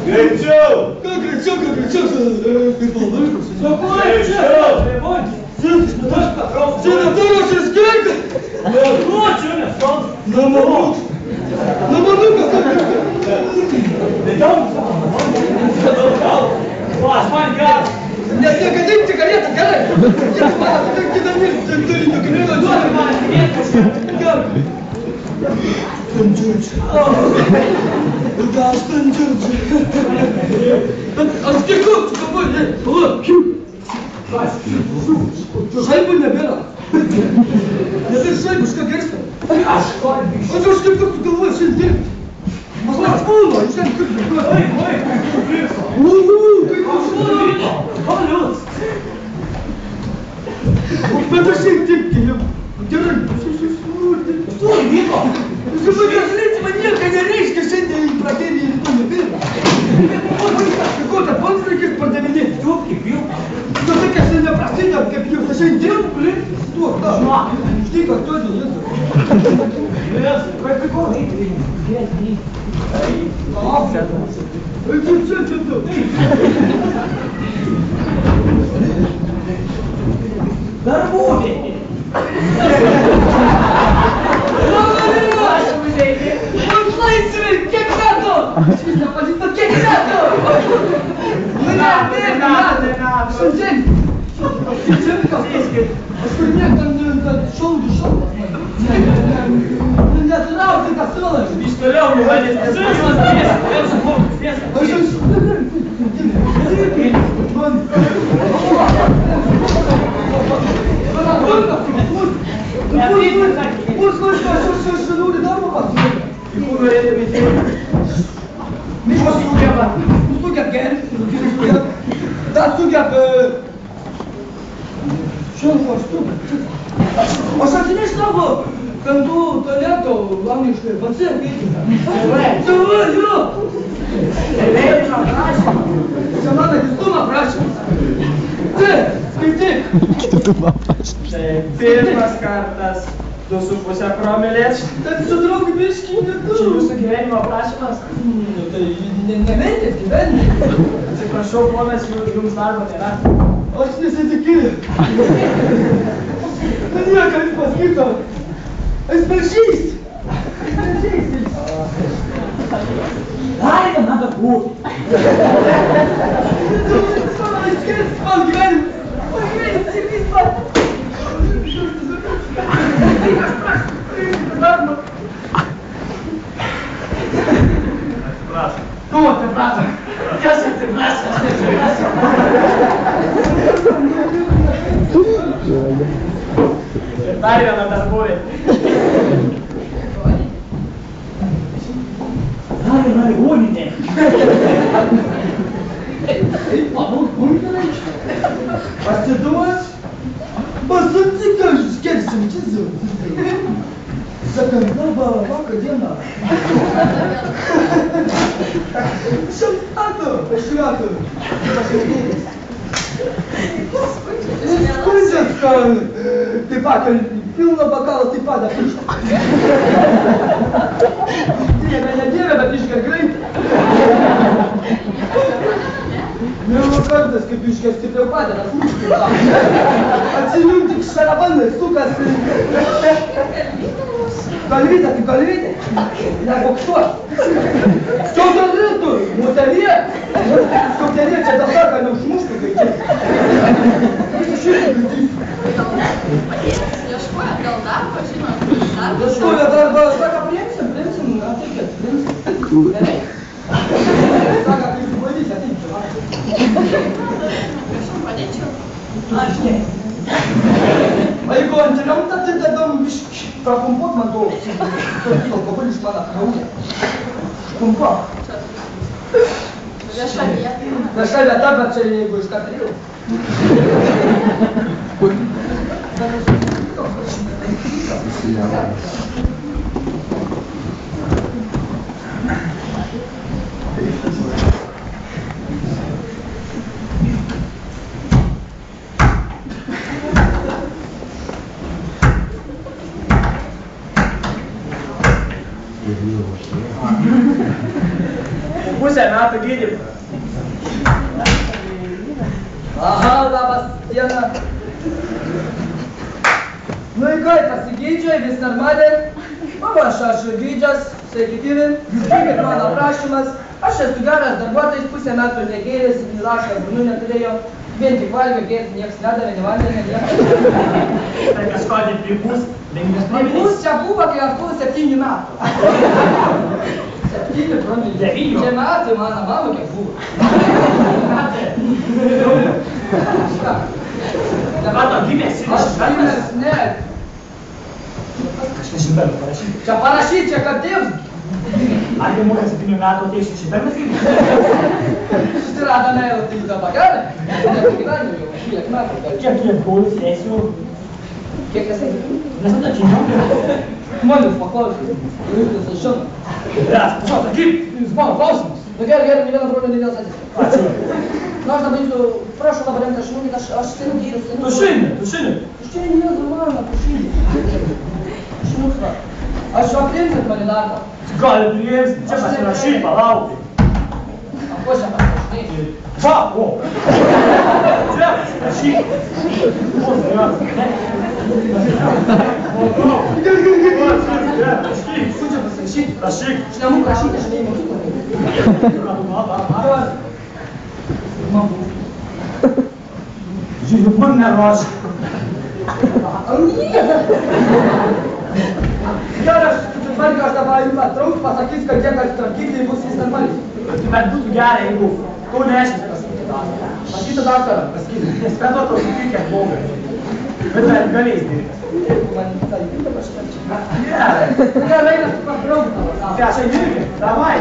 Горячо! Как горячо, Петрович! Ты тоже сколько? На Мару, Нет, один сигареты, шайбу набирал. Я даже шайбу скакерство. Он же что-то в голове сидит. Масла, и сам подожди, типки. Что, Ника? Если вы разлите мне, конечно, сегодня протерли или то не было. Какой-то панцирь продавили. Стёпки пил. Кто такая сегодня простыня, как пил, ты сегодня делал, блин? Что, да? Жди, как кто делает. Как прикол, Дарбуби! Când tăleatul la niște bățări, Давай, yo! Semana de stuma prașă! Te, skaityk! Stuma prašė. Pirmas kartas, du su pusę promilės. Tad su draugu biškį netu. Čia jūsų gyvenimo aprašymas? Tai nementės gyvenime. Atsiprašau, ponas, jums darbo nėra. Aš nesitikėjau. Man nieko nepasakyta. Aš prašys. Ai, nada būti. Man gyvenime. Man gyvenime sėkmės man. Nu, atsiprašau. Kas atsiprašau? Ir dar viena darbovė. Dar viena ligoninė. Pasiduos, pasitikas, skersim čizų. Sakandaba vakar dieną. Šimtato, pašliato. Skundžias, kad taip pat, pilno bakalo taip pat apišta. Dieve, nedieve, bet išger greit. Pirmą kartas, kaip išger stipriau padeda. Atsijung tik šarabanai, sukasi. Galvite, kaip galvite. Neboksuot. Čiaudo rytų, moterie. Skauterie čia dabar, kad neužmuštų gaičiai. Ieškojat gal darbo, žinot, darbo? Ieškojo darbą, sako, priimsim, ateikit, priimsim. Gerai. Sako, kai suvalys, ateikit. Prašau, padėčiau. Aš ne. A jeigu ant rimta, tai dadam biškį prapumpuot man to. Tokį alkoholį iš mano kraują. Pumpuok. Vieša vieta. Vieša vieta, bet čia jeigu iš katrėjau. Po pusę metų gydymą. Aha, labas diena. Nu į ką, pasigydžiai, vis normaliai. Mama, aš gydžias, sveiki gyvi, skaitykit mano aprašymas. Aš esu geras darbuotojas, pusę metų negėręs, lašą žmonių neturėjo. Vien tik valgio gėrės, nieks nedavė, ne vandenį, nieko. Tai kažkodį pripūs, denginas Pribus čia buvo, kai aš buvau 7 metų. 7 promilių. 9. Čia metai mano mama kiek buvo. Dabar to gimės ir Aš gimęs, ne. Aš nešimbernas parašyti. Čia parašyt, čia kad tėvs. Ar tai mūsų 7 metų atėjus nešimbernas gimės? Susirado meilą, tai dabar gali. Negyvenime jau, 12 metų gal. Kiek paulius ėsiu? Kiek esi? Nesada žinau. Žmonės paklausė. Ir jūs žino. Ras, prašau, sakyk. Jūs mano klausimus. Nu gerai, ne vieną brolį, ne vienas atės. Ačiū. Nu aš dabar jūsų, prašau dabar jam tašinukit, aš senu gyrus. Tušinį. Tušinį, jėzų mano, tušinį. Tušinus va. Aš jo priimsit mane darbą. Gali priimsi, čia pasirašyk, palaukti. A ko čia pasirašinai? Va, o. Čia pasirašyk. O, serios, ne? Kur čia pasirašyt? Rašyk. Aš nemoku rašyti, aš neįmoku mokyklą. Žiūrėk, man neruoš. Gerai, aš sutvarkiu, aš dabar jums atrauks, pasakys, kad tiek aš tvarkyti bus vis normaliai. Bet būtų gerai, jeigu Kaunešnis pasakyti daktarą. Pasakytų daktarą, pasakyti. Nes be to susitikę blogai. Bet galės dirbti. Man tą įvyką paškarčiau. Gerai. Gerai, aš patrauk tavo. Ką čia irgi? Davai.